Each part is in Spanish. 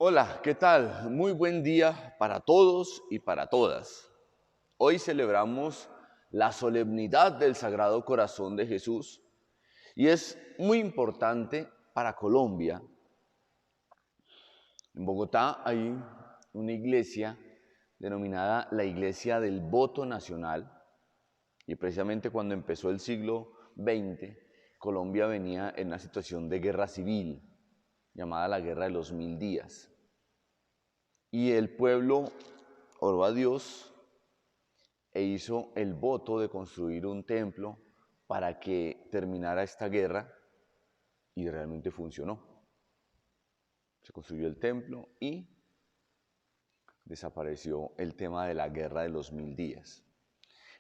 Hola, ¿qué tal? Muy buen día para todos y para todas. Hoy celebramos la solemnidad del Sagrado Corazón de Jesús y es muy importante para Colombia. En Bogotá hay una iglesia denominada la Iglesia del Voto Nacional y precisamente cuando empezó el siglo XX, Colombia venía en una situación de guerra civil llamada la Guerra de los 1000 días. Y el pueblo oró a Dios e hizo el voto de construir un templo para que terminara esta guerra y realmente funcionó. Se construyó el templo y desapareció el tema de la Guerra de los 1000 días.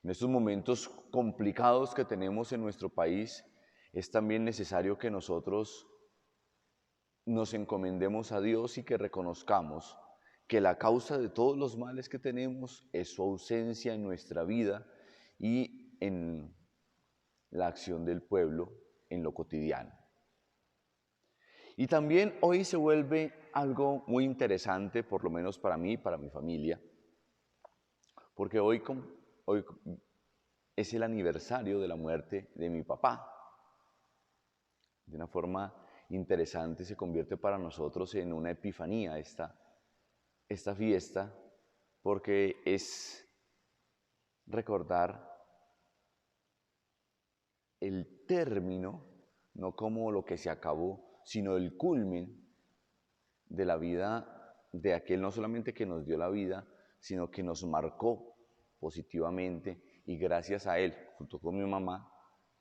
En estos momentos complicados que tenemos en nuestro país, es también necesario que nosotros nos encomendemos a Dios y que reconozcamos que la causa de todos los males que tenemos es su ausencia en nuestra vida y en la acción del pueblo en lo cotidiano. Y también hoy se vuelve algo muy interesante, por lo menos para mí y para mi familia, porque hoy es el aniversario de la muerte de mi papá. De una forma interesante se convierte para nosotros en una epifanía esta fiesta, porque es recordar el término, no como lo que se acabó, sino el culmen de la vida de aquel no solamente que nos dio la vida, sino que nos marcó positivamente y gracias a él, junto con mi mamá,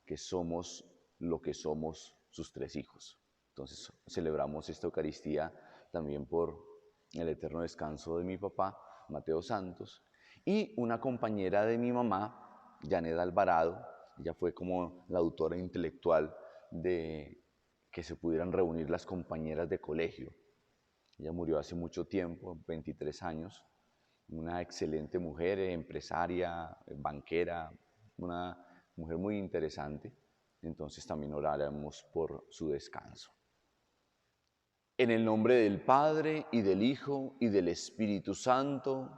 que somos lo que somos sus 3 hijos. Entonces celebramos esta Eucaristía también por el eterno descanso de mi papá, Mateo Santos, y una compañera de mi mamá, Janet Alvarado. Ella fue como la autora intelectual de que se pudieran reunir las compañeras de colegio. Ella murió hace mucho tiempo, 23 años, una excelente mujer, empresaria, banquera, una mujer muy interesante. Entonces también oraremos por su descanso. En el nombre del Padre, y del Hijo, y del Espíritu Santo,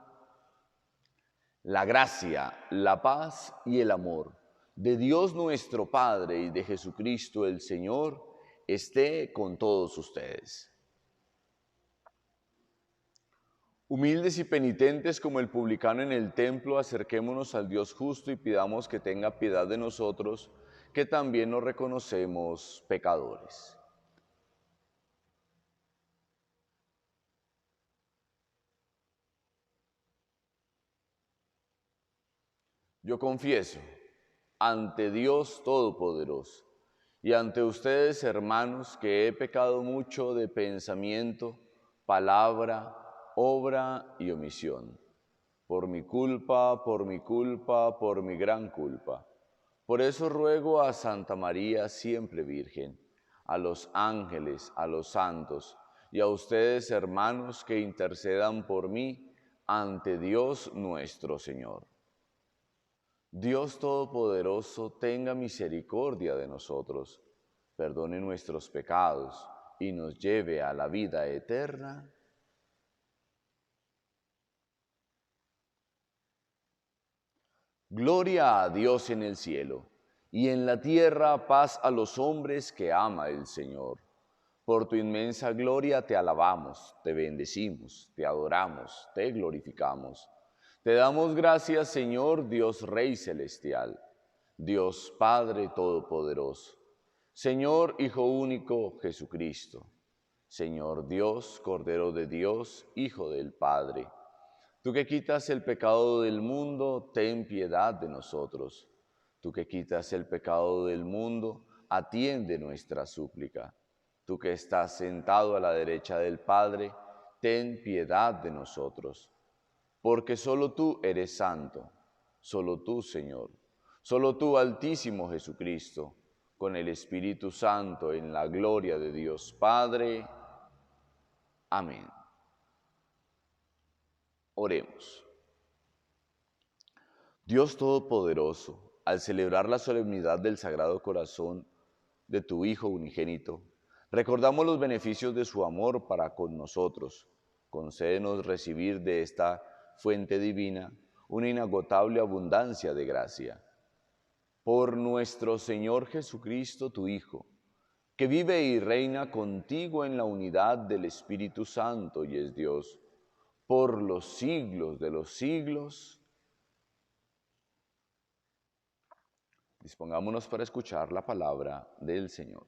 la gracia, la paz y el amor de Dios nuestro Padre y de Jesucristo el Señor esté con todos ustedes. Humildes y penitentes como el publicano en el templo, acerquémonos al Dios justo y pidamos que tenga piedad de nosotros, que también nos reconocemos pecadores. Yo confieso ante Dios Todopoderoso y ante ustedes, hermanos, que he pecado mucho de pensamiento, palabra, obra y omisión. Por mi culpa, por mi culpa, por mi gran culpa. Por eso ruego a Santa María, siempre Virgen, a los ángeles, a los santos y a ustedes, hermanos, que intercedan por mí ante Dios nuestro Señor. Dios Todopoderoso, tenga misericordia de nosotros, perdone nuestros pecados y nos lleve a la vida eterna. Gloria a Dios en el cielo, y en la tierra paz a los hombres que ama el Señor. Por tu inmensa gloria te alabamos, te bendecimos, te adoramos, te glorificamos. Te damos gracias, Señor, Dios Rey Celestial, Dios Padre Todopoderoso, Señor Hijo Único Jesucristo, Señor Dios, Cordero de Dios, Hijo del Padre. Tú que quitas el pecado del mundo, ten piedad de nosotros. Tú que quitas el pecado del mundo, atiende nuestra súplica. Tú que estás sentado a la derecha del Padre, ten piedad de nosotros. Porque solo tú eres santo, solo tú, Señor, solo tú, Altísimo Jesucristo, con el Espíritu Santo, en la gloria de Dios Padre. Amén. Oremos. Dios Todopoderoso, al celebrar la solemnidad del Sagrado Corazón de tu Hijo unigénito, recordamos los beneficios de su amor para con nosotros concédenos recibir de esta fuente divina una inagotable abundancia de gracia. Por nuestro Señor Jesucristo, tu Hijo, que vive y reina contigo en la unidad del Espíritu Santo y es Dios, por los siglos de los siglos. Dispongámonos para escuchar la palabra del Señor.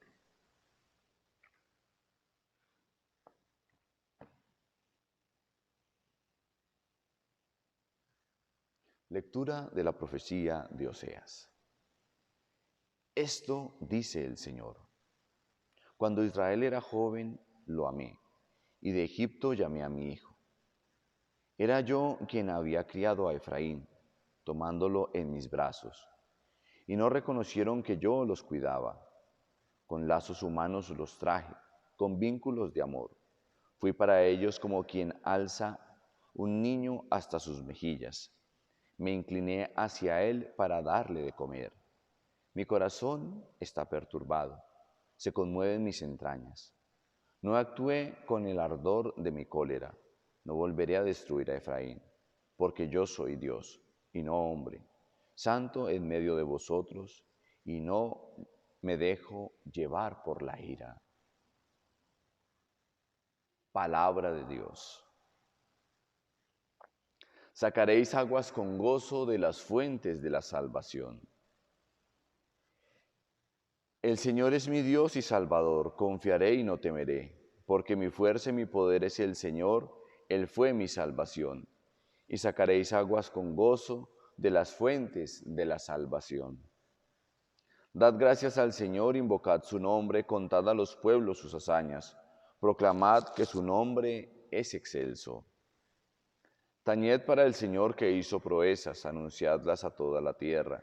Lectura de la profecía de Oseas. Esto dice el Señor: cuando Israel era joven, lo amé, y de Egipto llamé a mi hijo. Era yo quien había criado a Efraín, tomándolo en mis brazos, y no reconocieron que yo los cuidaba. Con lazos humanos los traje, con vínculos de amor. Fui para ellos como quien alza un niño hasta sus mejillas. Me incliné hacia él para darle de comer. Mi corazón está perturbado, se conmueven mis entrañas. No actué con el ardor de mi cólera, no volveré a destruir a Efraín, porque yo soy Dios, y no hombre, santo en medio de vosotros, y no me dejo llevar por la ira. Palabra de Dios. Sacaréis aguas con gozo de las fuentes de la salvación. El Señor es mi Dios y Salvador, confiaré y no temeré, porque mi fuerza y mi poder es el Señor, Él fue mi salvación. Y sacaréis aguas con gozo de las fuentes de la salvación. Dad gracias al Señor, invocad su nombre, contad a los pueblos sus hazañas, proclamad que su nombre es excelso. Tañed para el Señor que hizo proezas, anunciadlas a toda la tierra.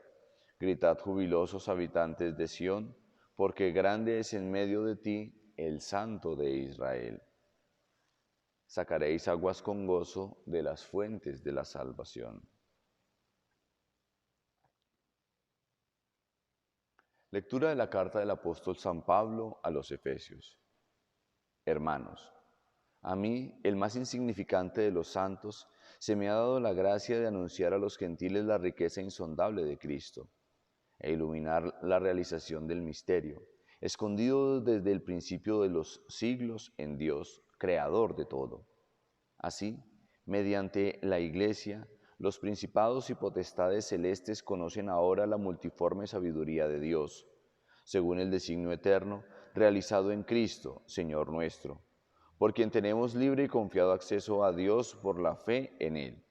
Gritad jubilosos habitantes de Sión, porque grande es en medio de ti el Santo de Israel. Sacaréis aguas con gozo de las fuentes de la salvación. Lectura de la carta del apóstol San Pablo a los Efesios. Hermanos, a mí, el más insignificante de los santos, se me ha dado la gracia de anunciar a los gentiles la riqueza insondable de Cristo e iluminar la realización del misterio, escondido desde el principio de los siglos en Dios, creador de todo. Así, mediante la Iglesia, los principados y potestades celestes conocen ahora la multiforme sabiduría de Dios, según el designio eterno, realizado en Cristo, Señor nuestro, por quien tenemos libre y confiado acceso a Dios por la fe en Él.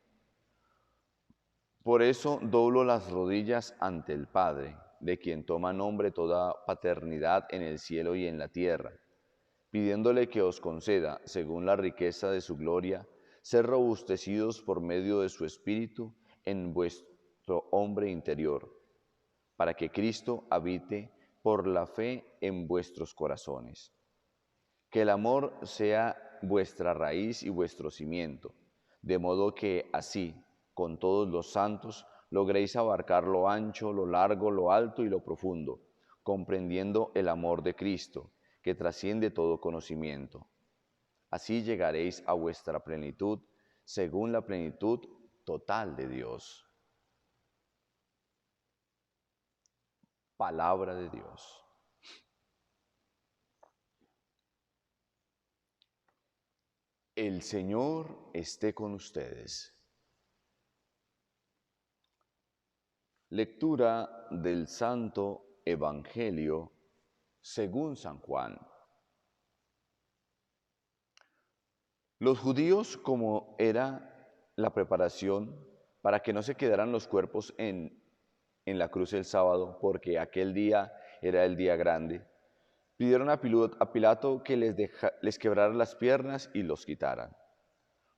Por eso doblo las rodillas ante el Padre, de quien toma nombre toda paternidad en el cielo y en la tierra, pidiéndole que os conceda, según la riqueza de su gloria, ser robustecidos por medio de su Espíritu en vuestro hombre interior, para que Cristo habite por la fe en vuestros corazones. Que el amor sea vuestra raíz y vuestro cimiento, de modo que así, con todos los santos, logréis abarcar lo ancho, lo largo, lo alto y lo profundo, comprendiendo el amor de Cristo, que trasciende todo conocimiento. Así llegaréis a vuestra plenitud, según la plenitud total de Dios. Palabra de Dios. El Señor esté con ustedes. Lectura del Santo Evangelio según San Juan. Los judíos, como era la preparación para que no se quedaran los cuerpos en la cruz el sábado, porque aquel día era el día grande, pidieron a Pilato que les quebrara las piernas y los quitaran.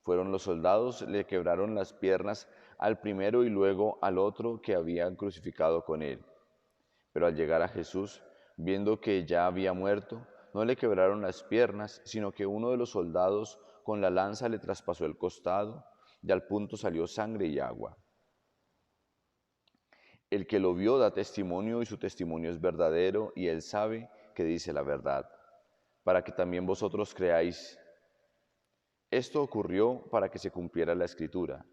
Fueron los soldados, le quebraron las piernas al primero y luego al otro que habían crucificado con él. Pero al llegar a Jesús, viendo que ya había muerto, no le quebraron las piernas, sino que uno de los soldados con la lanza le traspasó el costado, y al punto salió sangre y agua. El que lo vio da testimonio, y su testimonio es verdadero, y él sabe que dice la verdad, para que también vosotros creáis. Esto ocurrió para que se cumpliera la escritura: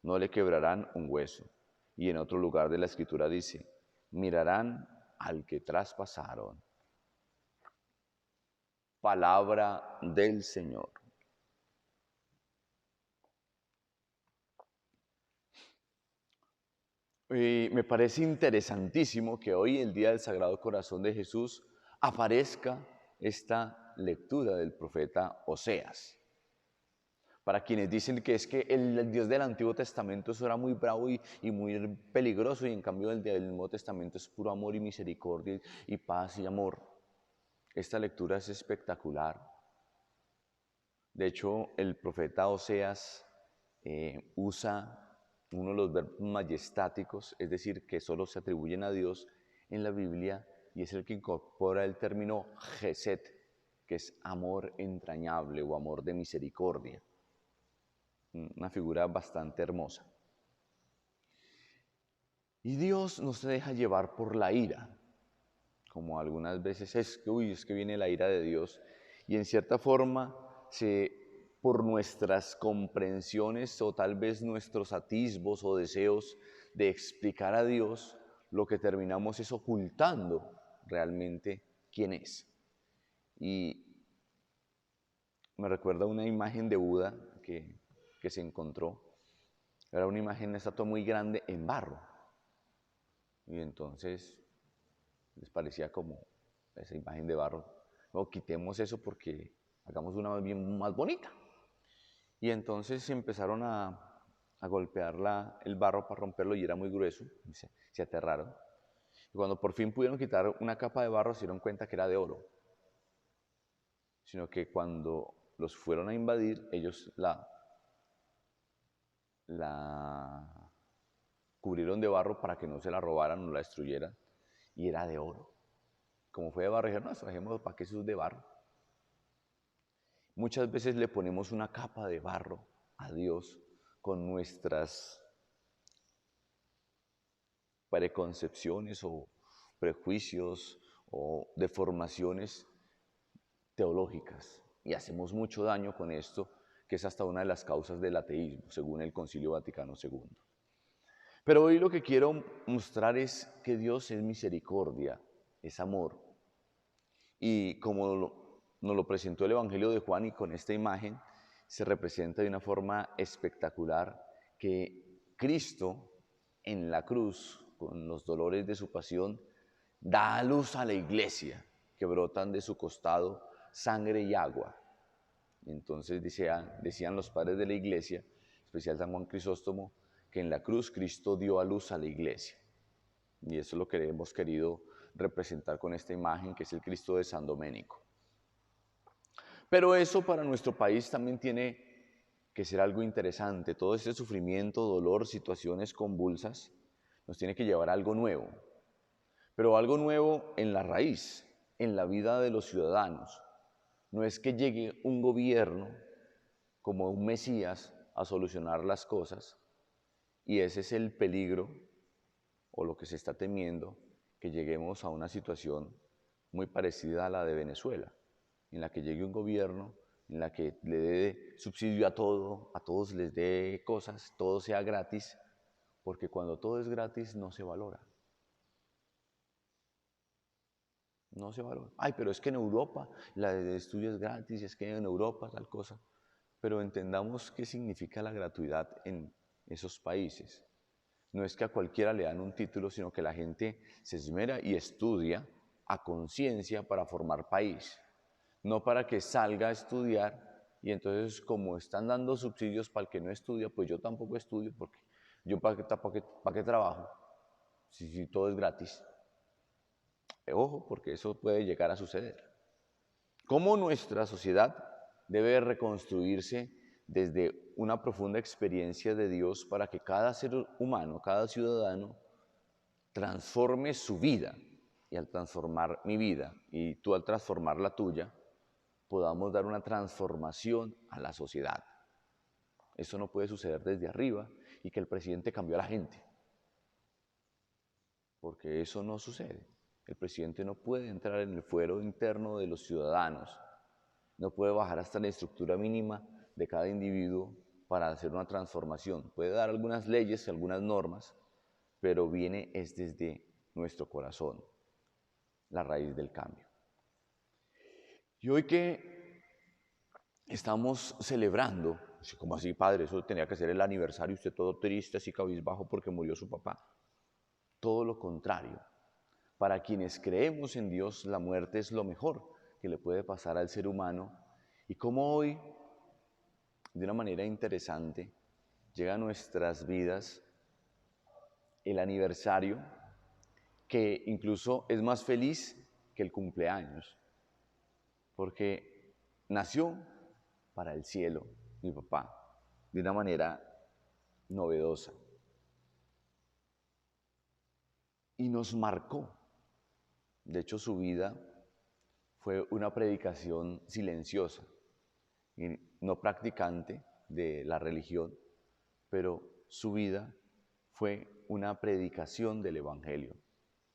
no le quebrarán un hueso. Y en otro lugar de la escritura dice: mirarán al que traspasaron. Palabra del Señor. Y me parece interesantísimo que hoy, el día del Sagrado Corazón de Jesús, aparezca esta lectura del profeta Oseas. Para quienes dicen que es que el Dios del Antiguo Testamento eso era muy bravo y muy peligroso, y en cambio el del Nuevo Testamento es puro amor y misericordia y paz y amor. Esta lectura es espectacular. De hecho, el profeta Oseas usa uno de los verbos majestáticos, es decir, que solo se atribuyen a Dios en la Biblia, y es el que incorpora el término Gesed, que es amor entrañable o amor de misericordia. Una figura bastante hermosa. Y Dios no se deja llevar por la ira, como algunas veces es que viene la ira de Dios, y en cierta forma por nuestras comprensiones o tal vez nuestros atisbos o deseos de explicar a Dios, lo que terminamos es ocultando realmente quién es. Y me recuerda una imagen de Buda que se encontró. Era una imagen, una estatua muy grande en barro. Y entonces les parecía como esa imagen de barro. No, quitemos eso porque hagamos una bien más bonita. Y entonces empezaron a golpear el barro para romperlo, y era muy grueso, y se aterraron. Y cuando por fin pudieron quitar una capa de barro, se dieron cuenta que era de oro. Sino que cuando los fueron a invadir, ellos la cubrieron de barro para que no se la robaran o la destruyeran, y era de oro. Como fue de barro, dijeron: no, trajimos para que eso es de barro. Muchas veces le ponemos una capa de barro a Dios con nuestras preconcepciones o prejuicios o deformaciones teológicas, y hacemos mucho daño con esto, que es hasta una de las causas del ateísmo, según el Concilio Vaticano II. Pero hoy lo que quiero mostrar es que Dios es misericordia, es amor. Y como nos lo presentó el Evangelio de Juan, y con esta imagen se representa de una forma espectacular que Cristo en la cruz, con los dolores de su pasión, da a luz a la iglesia, que brotan de su costado sangre y agua. Entonces decían los padres de la iglesia, especial San Juan Crisóstomo, que en la cruz Cristo dio a luz a la iglesia. Y eso es lo que hemos querido representar con esta imagen, que es el Cristo de San Doménico. Pero eso para nuestro país también tiene que ser algo interesante. Todo este sufrimiento, dolor, situaciones convulsas, nos tiene que llevar a algo nuevo. Pero algo nuevo en la raíz, en la vida de los ciudadanos. No es que llegue un gobierno como un Mesías a solucionar las cosas, y ese es el peligro o lo que se está temiendo, que lleguemos a una situación muy parecida a la de Venezuela, en la que llegue un gobierno, en la que le dé subsidio a todo, a todos les dé cosas, todo sea gratis, porque cuando todo es gratis no se valora. No se valora. Ay, pero es que en Europa la de estudio es gratis, es que en Europa tal cosa. Pero entendamos qué significa la gratuidad en esos países. No es que a cualquiera le dan un título, sino que la gente se esmera y estudia a conciencia para formar país. No para que salga a estudiar y entonces, como están dando subsidios para el que no estudia, pues yo tampoco estudio, porque yo para qué trabajo si todo es gratis. Ojo, porque eso puede llegar a suceder. ¿Cómo nuestra sociedad debe reconstruirse desde una profunda experiencia de Dios para que cada ser humano, cada ciudadano, transforme su vida? Y al transformar mi vida y tú al transformar la tuya, podamos dar una transformación a la sociedad. Eso no puede suceder desde arriba y que el presidente cambió a la gente, porque eso no sucede. El presidente no puede entrar en el fuero interno de los ciudadanos, no puede bajar hasta la estructura mínima de cada individuo para hacer una transformación. Puede dar algunas leyes, algunas normas, pero es desde nuestro corazón la raíz del cambio. Y hoy que estamos celebrando, ¿cómo así, padre? Eso tenía que ser el aniversario, usted todo triste, así cabizbajo porque murió su papá. Todo lo contrario. Para quienes creemos en Dios, la muerte es lo mejor que le puede pasar al ser humano. Y como hoy, de una manera interesante, llega a nuestras vidas el aniversario, que incluso es más feliz que el cumpleaños, porque nació para el cielo mi papá, de una manera novedosa. Y nos marcó. De hecho, su vida fue una predicación silenciosa, y no practicante de la religión, pero su vida fue una predicación del Evangelio.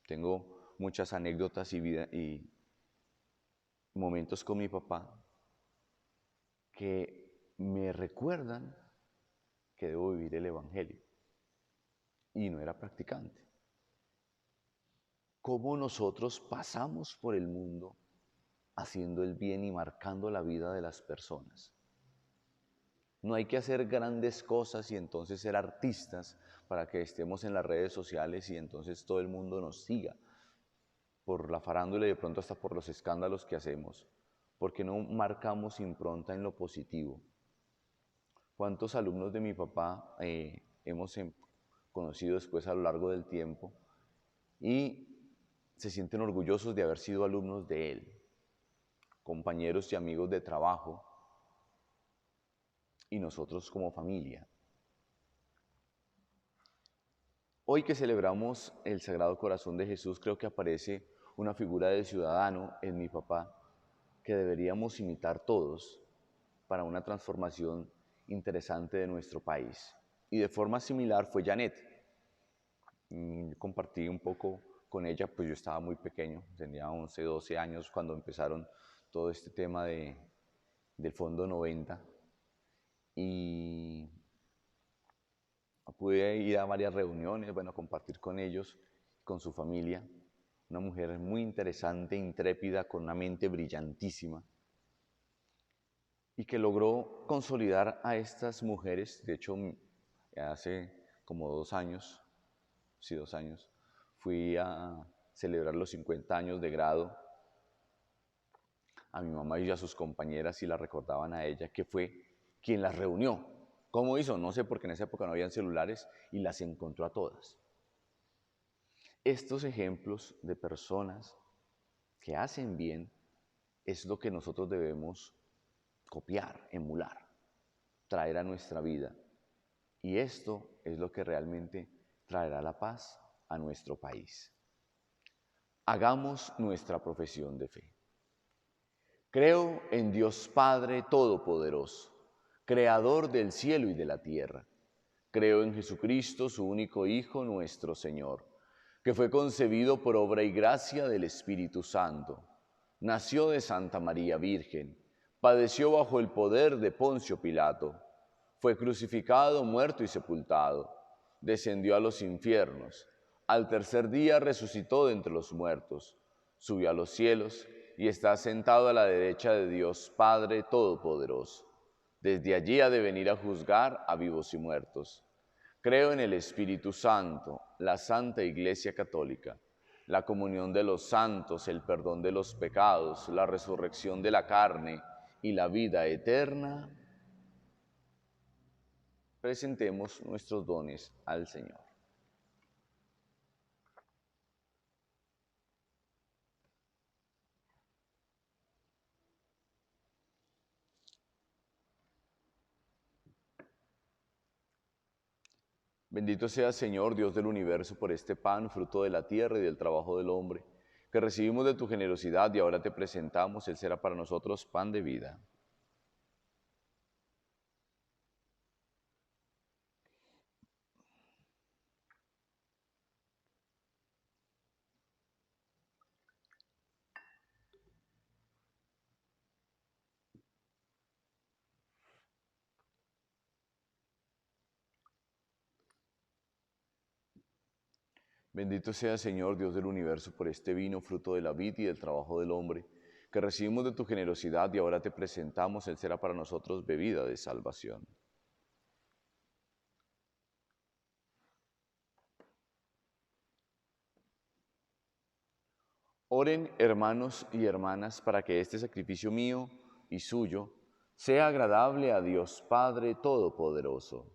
Tengo muchas anécdotas y momentos con mi papá que me recuerdan que debo vivir el Evangelio, y no era practicante. Cómo nosotros pasamos por el mundo haciendo el bien y marcando la vida de las personas. No hay que hacer grandes cosas y entonces ser artistas para que estemos en las redes sociales y entonces todo el mundo nos siga por la farándula y de pronto hasta por los escándalos que hacemos, porque no marcamos impronta en lo positivo. ¿Cuántos alumnos de mi papá hemos conocido después a lo largo del tiempo y se sienten orgullosos de haber sido alumnos de él? Compañeros y amigos de trabajo, y nosotros como familia. Hoy que celebramos el Sagrado Corazón de Jesús, creo que aparece una figura de ciudadano en mi papá que deberíamos imitar todos para una transformación interesante de nuestro país. Y de forma similar fue Janet. Compartí un poco con ella, pues yo estaba muy pequeño, tenía 11, 12 años cuando empezaron todo este tema del Fondo 90. Y pude ir a varias reuniones, bueno, compartir con ellos, con su familia. Una mujer muy interesante, intrépida, con una mente brillantísima, y que logró consolidar a estas mujeres. De hecho, hace como 2 años, sí, 2 años, fui a celebrar los 50 años de grado a mi mamá y a sus compañeras, y la recordaban a ella, que fue quien las reunió. ¿Cómo hizo? No sé, porque en esa época no habían celulares, y las encontró a todas. Estos ejemplos de personas que hacen bien es lo que nosotros debemos copiar, emular, traer a nuestra vida. Y esto es lo que realmente traerá la paz a nuestro país. Hagamos nuestra profesión de fe. Creo en Dios Padre Todopoderoso, Creador del cielo y de la tierra. Creo en Jesucristo, su único Hijo, nuestro Señor, que fue concebido por obra y gracia del Espíritu Santo. Nació de Santa María Virgen, padeció bajo el poder de Poncio Pilato, fue crucificado, muerto y sepultado, descendió a los infiernos, al tercer día resucitó de entre los muertos, subió a los cielos y está sentado a la derecha de Dios Padre Todopoderoso. Desde allí ha de venir a juzgar a vivos y muertos. Creo en el Espíritu Santo, la Santa Iglesia Católica, la comunión de los santos, el perdón de los pecados, la resurrección de la carne y la vida eterna. Presentemos nuestros dones al Señor. Bendito sea, Señor, Dios del universo, por este pan, fruto de la tierra y del trabajo del hombre, que recibimos de tu generosidad y ahora te presentamos. Él será para nosotros pan de vida. Bendito sea, Señor, Dios del universo, por este vino, fruto de la vid y del trabajo del hombre, que recibimos de tu generosidad y ahora te presentamos, él será para nosotros bebida de salvación. Oren, hermanos y hermanas, para que este sacrificio mío y suyo sea agradable a Dios Padre Todopoderoso.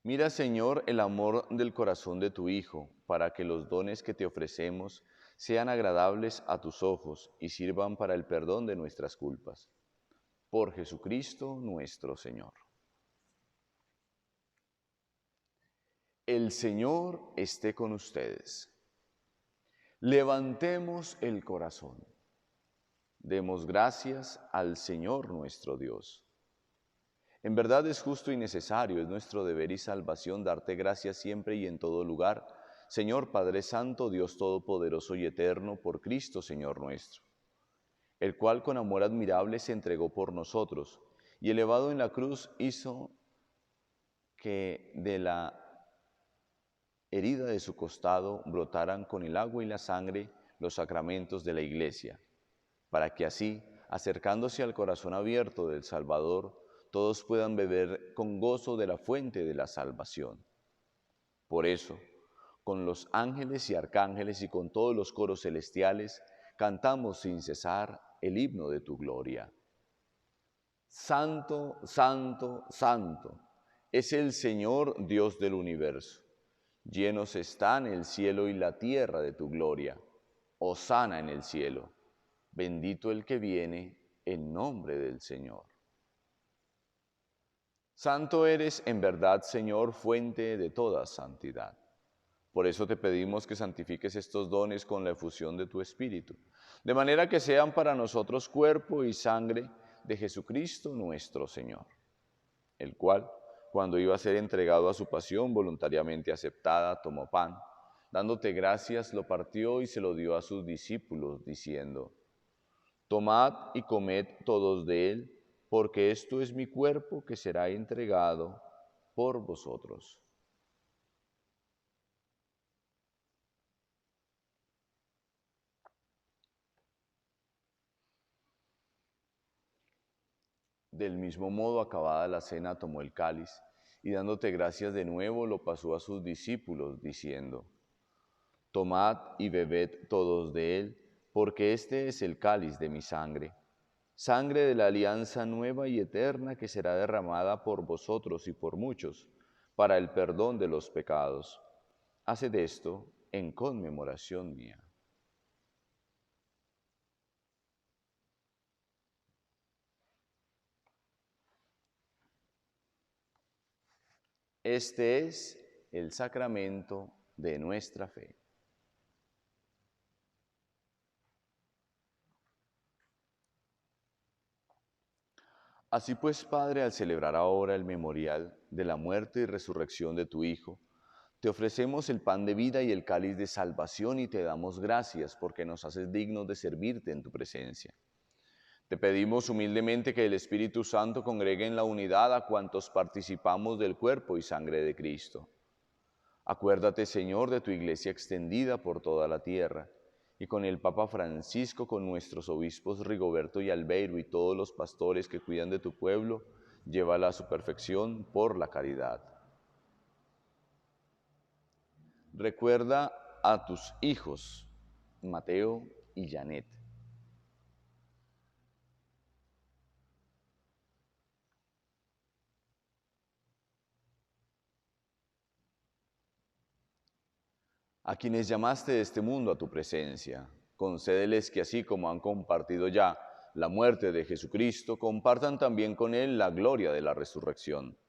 Mira, Señor, el amor del corazón de tu Hijo, para que los dones que te ofrecemos sean agradables a tus ojos y sirvan para el perdón de nuestras culpas. Por Jesucristo nuestro Señor. El Señor esté con ustedes. Levantemos el corazón. Demos gracias al Señor nuestro Dios. En verdad es justo y necesario, es nuestro deber y salvación darte gracias siempre y en todo lugar, Señor Padre Santo, Dios Todopoderoso y Eterno, por Cristo Señor nuestro, el cual con amor admirable se entregó por nosotros, y elevado en la cruz hizo que de la herida de su costado brotaran con el agua y la sangre los sacramentos de la Iglesia, para que así, acercándose al corazón abierto del Salvador, todos puedan beber con gozo de la fuente de la salvación. Por eso, con los ángeles y arcángeles y con todos los coros celestiales, cantamos sin cesar el himno de tu gloria. Santo, santo, santo, es el Señor Dios del universo. Llenos están el cielo y la tierra de tu gloria. Hosana en el cielo. Bendito el que viene en nombre del Señor. Santo eres en verdad, Señor, fuente de toda santidad. Por eso te pedimos que santifiques estos dones con la efusión de tu Espíritu, de manera que sean para nosotros cuerpo y sangre de Jesucristo nuestro Señor, el cual, cuando iba a ser entregado a su pasión voluntariamente aceptada, tomó pan, dándote gracias, lo partió y se lo dio a sus discípulos, diciendo: Tomad y comed todos de él, porque esto es mi cuerpo que será entregado por vosotros. Del mismo modo, acabada la cena, tomó el cáliz, y dándote gracias de nuevo, lo pasó a sus discípulos, diciendo: Tomad y bebed todos de él, porque este es el cáliz de mi sangre, sangre de la alianza nueva y eterna que será derramada por vosotros y por muchos, para el perdón de los pecados. Haced esto en conmemoración mía. Este es el sacramento de nuestra fe. Así pues, Padre, al celebrar ahora el memorial de la muerte y resurrección de tu Hijo, te ofrecemos el pan de vida y el cáliz de salvación y te damos gracias porque nos haces dignos de servirte en tu presencia. Te pedimos humildemente que el Espíritu Santo congregue en la unidad a cuantos participamos del cuerpo y sangre de Cristo. Acuérdate, Señor, de tu iglesia extendida por toda la tierra, y con el Papa Francisco, con nuestros obispos Rigoberto y Albeiro y todos los pastores que cuidan de tu pueblo, llévala a su perfección por la caridad. Recuerda a tus hijos, Mateo y Janet. A quienes llamaste de este mundo a tu presencia, concédeles que así como han compartido ya la muerte de Jesucristo, compartan también con Él la gloria de la resurrección.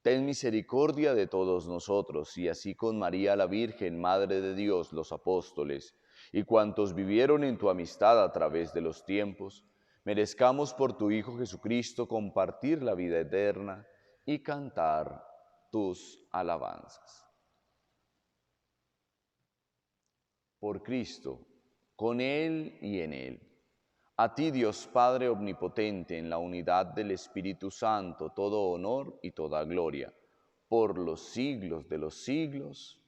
Ten misericordia de todos nosotros, y así con María la Virgen, Madre de Dios, los apóstoles, y cuantos vivieron en tu amistad a través de los tiempos, merezcamos por tu Hijo Jesucristo compartir la vida eterna y cantar tus alabanzas. Por Cristo, con Él y en Él, A ti, Dios Padre Omnipotente, en la unidad del Espíritu Santo, todo honor y toda gloria, por los siglos de los siglos.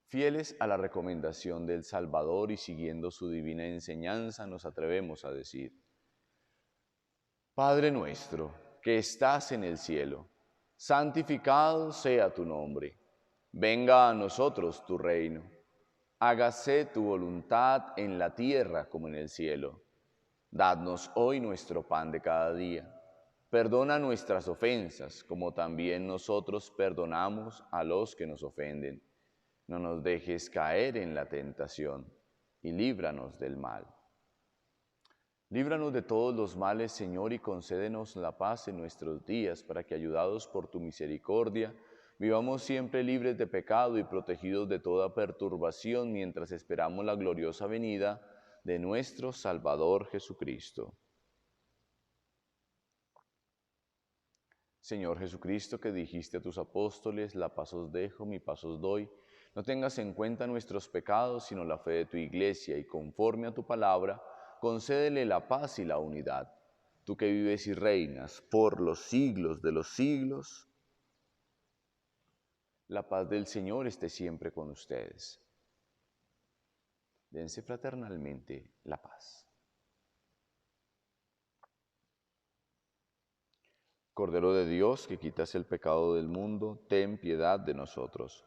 Fieles a la recomendación del Salvador y siguiendo su divina enseñanza, nos atrevemos a decir: Padre nuestro, que estás en el cielo, santificado sea tu nombre. Venga a nosotros tu reino. Hágase tu voluntad en la tierra como en el cielo. Dadnos hoy nuestro pan de cada día. Perdona nuestras ofensas, como también nosotros perdonamos a los que nos ofenden. No nos dejes caer en la tentación, y líbranos del mal. Líbranos de todos los males, Señor, y concédenos la paz en nuestros días, para que, ayudados por tu misericordia, vivamos siempre libres de pecado y protegidos de toda perturbación, mientras esperamos la gloriosa venida de nuestro Salvador Jesucristo. Señor Jesucristo, que dijiste a tus apóstoles: la paz os dejo, mi paz os doy, no tengas en cuenta nuestros pecados, sino la fe de tu Iglesia, y conforme a tu palabra, concédele la paz y la unidad. Tú que vives y reinas por los siglos de los siglos, la paz del Señor esté siempre con ustedes. Dense fraternalmente la paz. Cordero de Dios, que quitas el pecado del mundo, ten piedad de nosotros.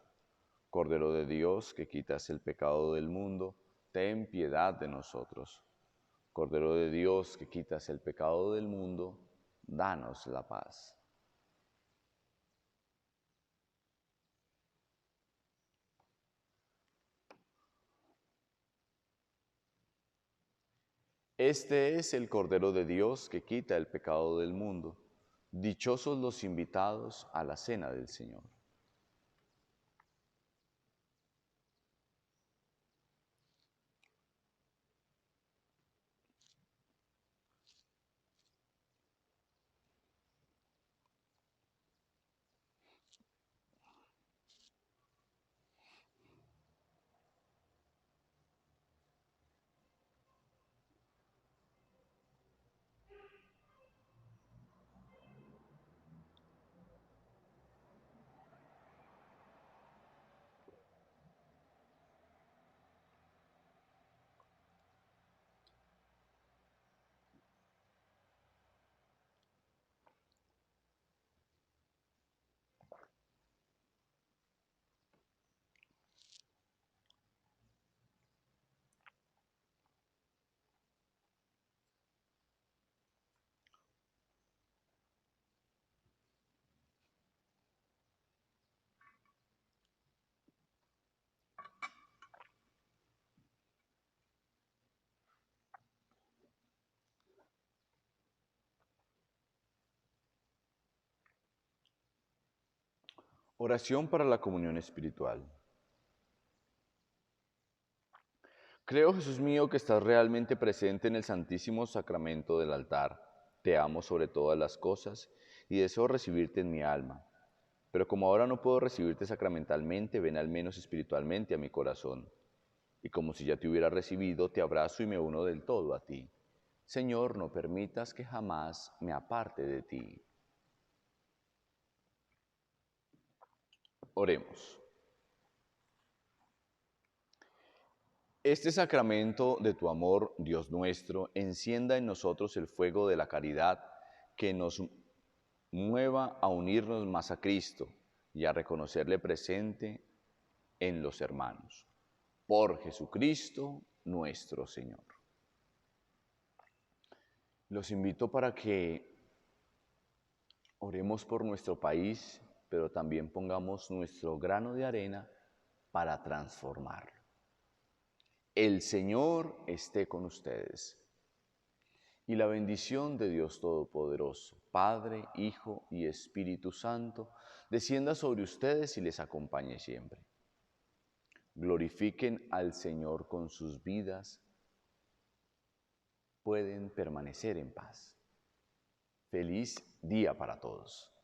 Cordero de Dios, que quitas el pecado del mundo, ten piedad de nosotros. Cordero de Dios, que quitas el pecado del mundo, danos la paz. Este es el Cordero de Dios que quita el pecado del mundo. Dichosos los invitados a la cena del Señor. Oración para la comunión espiritual. Creo, Jesús mío, que estás realmente presente en el Santísimo Sacramento del altar. Te amo sobre todas las cosas y deseo recibirte en mi alma. Pero como ahora no puedo recibirte sacramentalmente, ven al menos espiritualmente a mi corazón. Y como si ya te hubiera recibido, te abrazo y me uno del todo a ti. Señor, no permitas que jamás me aparte de ti. Oremos. Este sacramento de tu amor, Dios nuestro, encienda en nosotros el fuego de la caridad que nos mueva a unirnos más a Cristo y a reconocerle presente en los hermanos. Por Jesucristo nuestro Señor. Los invito para que oremos por nuestro país, pero también pongamos nuestro grano de arena para transformarlo. El Señor esté con ustedes. Y la bendición de Dios Todopoderoso, Padre, Hijo y Espíritu Santo, descienda sobre ustedes y les acompañe siempre. Glorifiquen al Señor con sus vidas. Pueden permanecer en paz. Feliz día para todos.